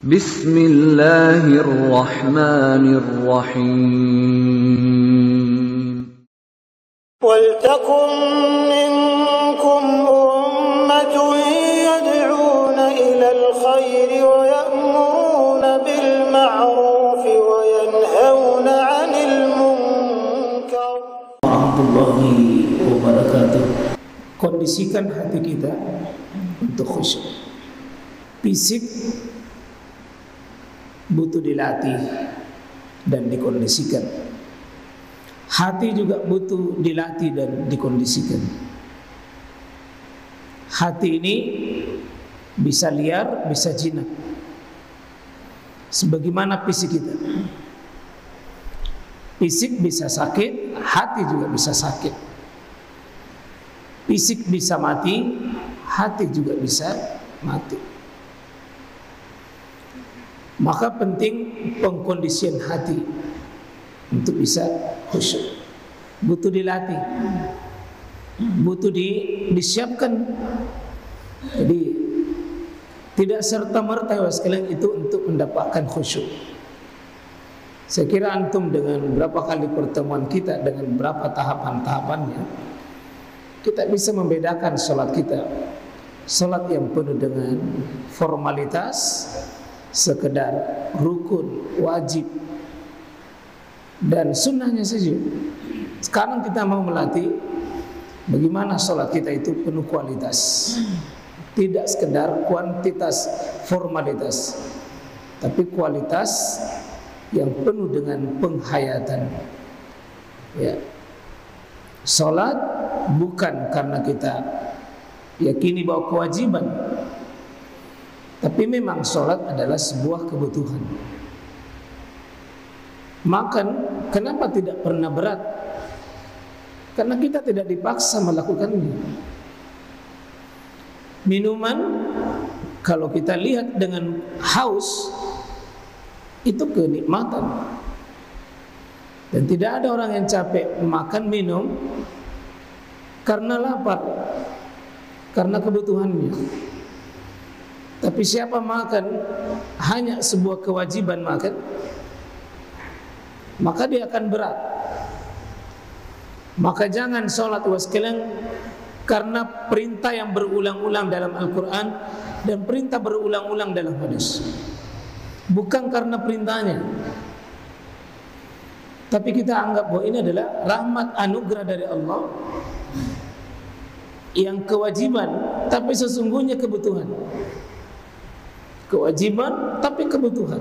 Bismillahirrahmanirrahim. وَلْتَكُنْ مِنْكُمْ أُمَّةٌ يَدْعُونَ إِلَى الْخَيْرِ وَيَأْمُرُونَ بِالْمَعْرُوفِ وَيَنْهَوْنَ عَنِ الْمُنْكَرِ. Warahmatullahi wabarakatuh. Kondisikan hati kita untuk khusyuk. Fisik butuh dilatih dan dikondisikan. Hati juga butuh dilatih dan dikondisikan. Hati ini bisa liar, bisa jinak. Sebagaimana fisik kita. Fisik bisa sakit, hati juga bisa sakit. Fisik bisa mati, hati juga bisa mati. Maka penting pengkondisian hati untuk bisa khusyuk. Butuh dilatih, butuh disiapkan. Jadi tidak serta-merta sekalian itu untuk mendapatkan khusyuk. Saya kira antum dengan berapa kali pertemuan kita, dengan berapa tahapan-tahapannya, kita bisa membedakan sholat kita. Sholat yang penuh dengan formalitas, sekedar rukun, wajib, dan sunnahnya saja. Sekarang kita mau melatih bagaimana sholat kita itu penuh kualitas, tidak sekedar kuantitas, formalitas, tapi kualitas yang penuh dengan penghayatan. Ya. Sholat bukan karena kita yakini bahwa kewajiban, tapi memang sholat adalah sebuah kebutuhan. Makan, kenapa tidak pernah berat? Karena kita tidak dipaksa melakukannya. Minuman, kalau kita lihat dengan haus, itu kenikmatan. Dan tidak ada orang yang capek makan minum karena lapar, karena kebutuhannya. Tapi siapa makan hanya sebuah kewajiban makan, maka dia akan berat. Maka jangan sholat waskileng karena perintah yang berulang-ulang dalam Al-Quran dan perintah berulang-ulang dalam hadis. Bukan karena perintahnya, tapi kita anggap bahwa ini adalah rahmat anugerah dari Allah yang kewajiban, tapi sesungguhnya kebutuhan. Kewajiban tapi kebutuhan.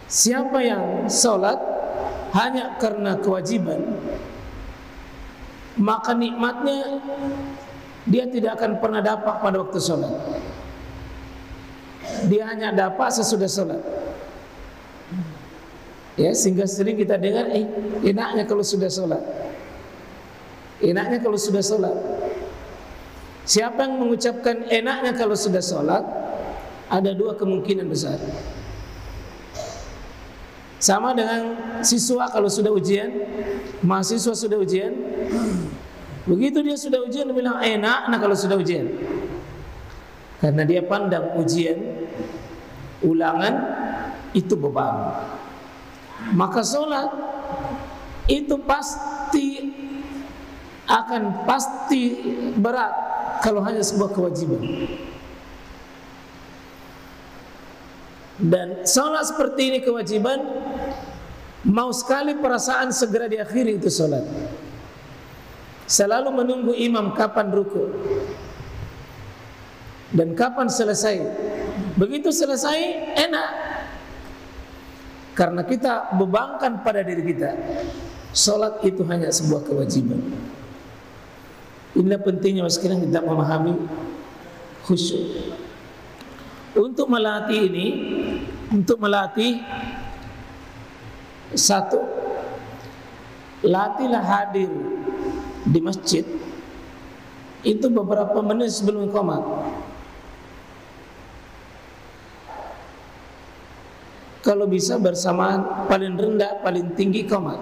Siapa yang sholat hanya karena kewajiban, maka nikmatnya dia tidak akan pernah dapat pada waktu sholat. Dia hanya dapat sesudah sholat. Ya, sehingga sering kita dengar, enaknya kalau sudah sholat. Enaknya kalau sudah sholat. Siapa yang mengucapkan enaknya kalau sudah sholat? Ada dua kemungkinan besar. Sama dengan siswa kalau sudah ujian, mahasiswa sudah ujian, begitu dia sudah ujian dia bilang enak kalau sudah ujian, karena dia pandang ujian, ulangan itu beban. Maka sholat itu akan pasti berat kalau hanya sebuah kewajiban. Dan sholat seperti ini kewajiban, mau sekali perasaan segera diakhiri itu sholat. Selalu menunggu imam kapan ruku dan kapan selesai. Begitu selesai enak, karena kita bebankan pada diri kita. Sholat itu hanya sebuah kewajiban. Inilah pentingnya sekarang kita memahami khusyuk. Untuk melatih ini, untuk melatih, satu, latihlah hadir di masjid itu beberapa menit sebelum qomat. Kalau bisa bersamaan paling rendah, paling tinggi qomat.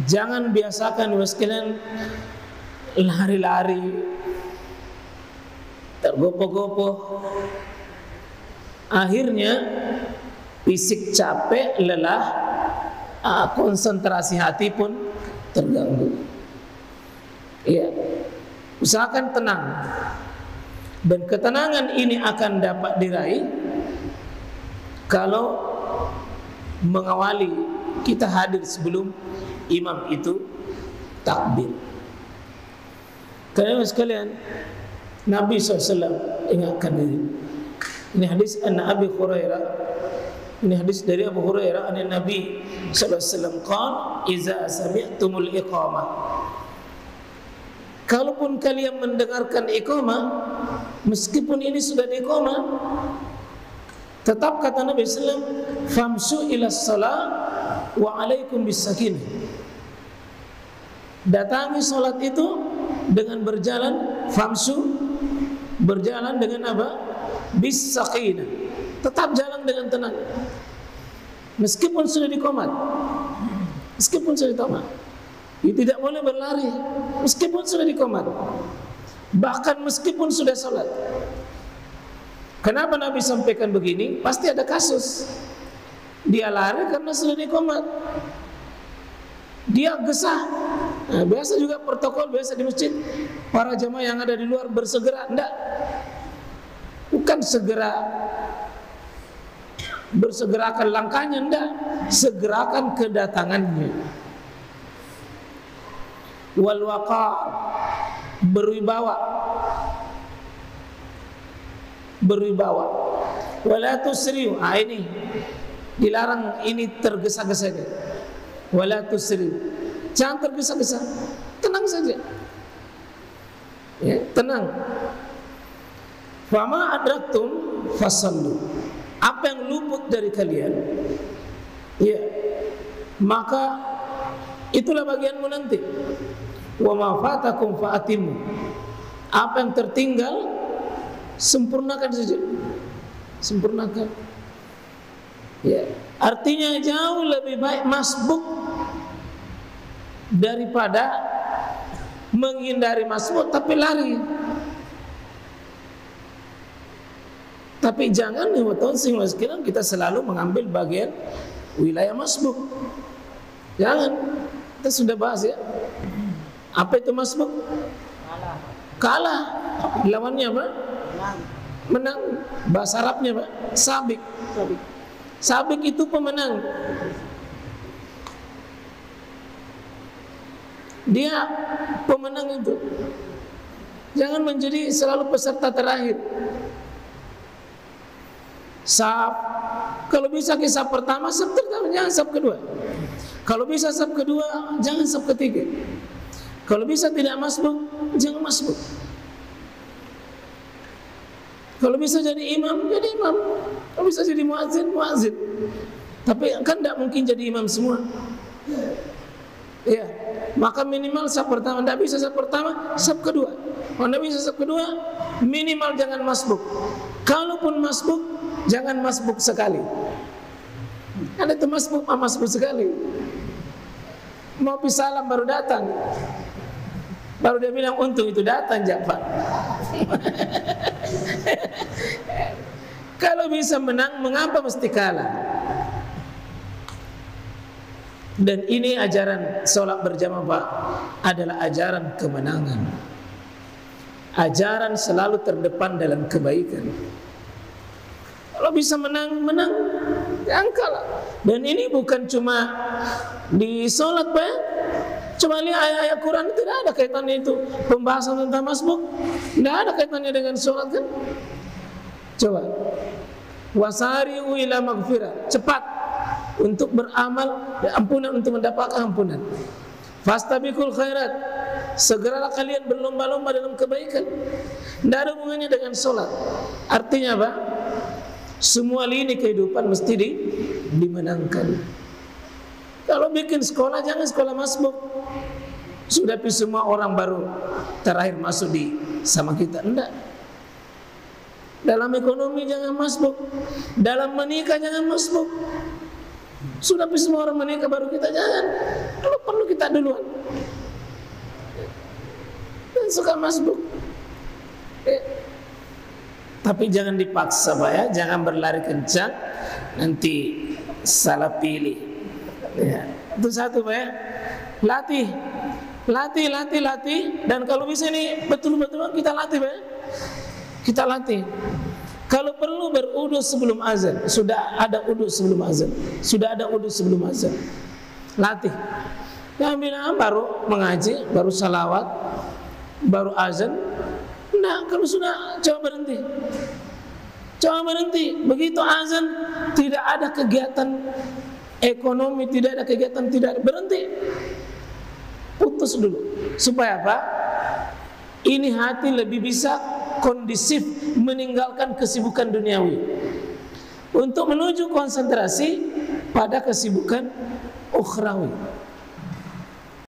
Jangan biasakan waskilan lari-lari gopoh-gopoh. Akhirnya fisik capek, lelah, konsentrasi hati pun terganggu. Ya, usahakan tenang. Dan ketenangan ini akan dapat diraih kalau mengawali kita hadir sebelum imam itu takbir. Karena sekalian, Nabi SAW ingatkan diri. Ini hadis Abi Hurairah. Ini hadis dari Abu Hurairah, Nabi SAW qala iza sami'tumul iqamah. Kalaupun kalian mendengarkan iqamah, meskipun ini sudah iqamah, tetap kata Nabi SAW, famsu ila salat wa alaikum bis sakinah. Datangi salat itu dengan berjalan, famsu, berjalan dengan apa? Bis sakinah. Tetap jalan dengan tenang. Meskipun sudah diqamat. Meskipun sudah diqamat. Tidak boleh berlari meskipun sudah diqamat. Bahkan meskipun sudah salat. Kenapa Nabi sampaikan begini? Pasti ada kasus. Dia lari karena sudah diqamat. Dia gesah. Nah, biasa juga protokol biasa di masjid, para jamaah yang ada di luar bersegera, enggak. Bukan bersegerakan langkahnya, enggak. Segerakan kedatangannya. Wal waqar, berwibawa. Wala tusriu. Ini dilarang, ini tergesa-gesa. Wala tusriu. Jangan tergesa-gesa. Tenang saja. Ya, tenang. Fama adraktum fasallu. Apa yang luput dari kalian, ya, maka itulah bagianmu nanti. Wa ma fatakum fa'atimu. Apa yang tertinggal, sempurnakan saja. Sempurnakan. Ya, artinya jauh lebih baik masbuk daripada menghindari masbuk tapi lari. Tapi jangan kita selalu mengambil bagian wilayah masbuk. Jangan. Kita sudah bahas ya. Apa itu masbuk? Kalah. Lawannya apa? Menang. Bahasa Arabnya apa? Sabik. Sabik itu pemenang. Dia pemenang itu. Jangan menjadi selalu peserta terakhir. Sab, kalau bisa ke sab pertama, sab pertama, jangan sab kedua. Kalau bisa sab kedua, jangan sab ketiga. Kalau bisa tidak masbuk, jangan masbuk. Kalau bisa jadi imam, jadi imam. Kalau bisa jadi muazzin, muazzin. Tapi kan tidak mungkin jadi imam semua. Ya, maka minimal sab pertama. Tidak bisa sab pertama, sab kedua. Kalau tidak bisa sab kedua, minimal jangan masbuk. Kalaupun masbuk, jangan masbuk sekali. Ada itu masbuk sekali. Mau salam baru datang. Baru dia bilang untung itu datang Pak. Kalau bisa menang, mengapa mesti kalah? Dan ini ajaran sholat berjamaah Pak, adalah ajaran kemenangan. Ajaran selalu terdepan dalam kebaikan. Kalau bisa menang, menang. Jangan kalah. Dan ini bukan cuma di sholat Pak. Coba lihat ayat-ayat Quran, tidak ada kaitannya itu. Pembahasan tentang masbuk tidak ada kaitannya dengan sholat kan. Coba. Wasari'u ila maghfirah. Cepat untuk beramal dan ampunan, untuk mendapatkan ampunan. Fastabiqul khairat. Segeralah kalian berlomba-lomba dalam kebaikan. Tidak ada hubungannya dengan sholat. Artinya apa? Semua lini kehidupan mesti dimenangkan. Kalau bikin sekolah, jangan sekolah masbuk. Sudah semua orang baru terakhir masuk sama kita. Enggak. Dalam ekonomi jangan masbuk. Dalam menikah jangan masbuk. Sudah semua orang menikah baru kita, jangan. Kalau perlu kita duluan. Dan suka masbuk. Tapi jangan dipaksa Pak ya, jangan berlari kencang nanti salah pilih ya. Itu satu Pak ya. Latih, dan kalau bisa nih betul-betul kita latih Pak ya. Kita latih. Kalau perlu berwudu sebelum azan, sudah ada wudu sebelum azan. Latih. Jangan bilang baru mengaji, baru salawat, baru azan. Nah, kalau sudah coba berhenti. Begitu azan tidak ada kegiatan ekonomi, tidak ada kegiatan, berhenti. Putus dulu. Supaya apa? Ini hati lebih bisa kondisif meninggalkan kesibukan duniawi untuk menuju konsentrasi pada kesibukan ukhrawi.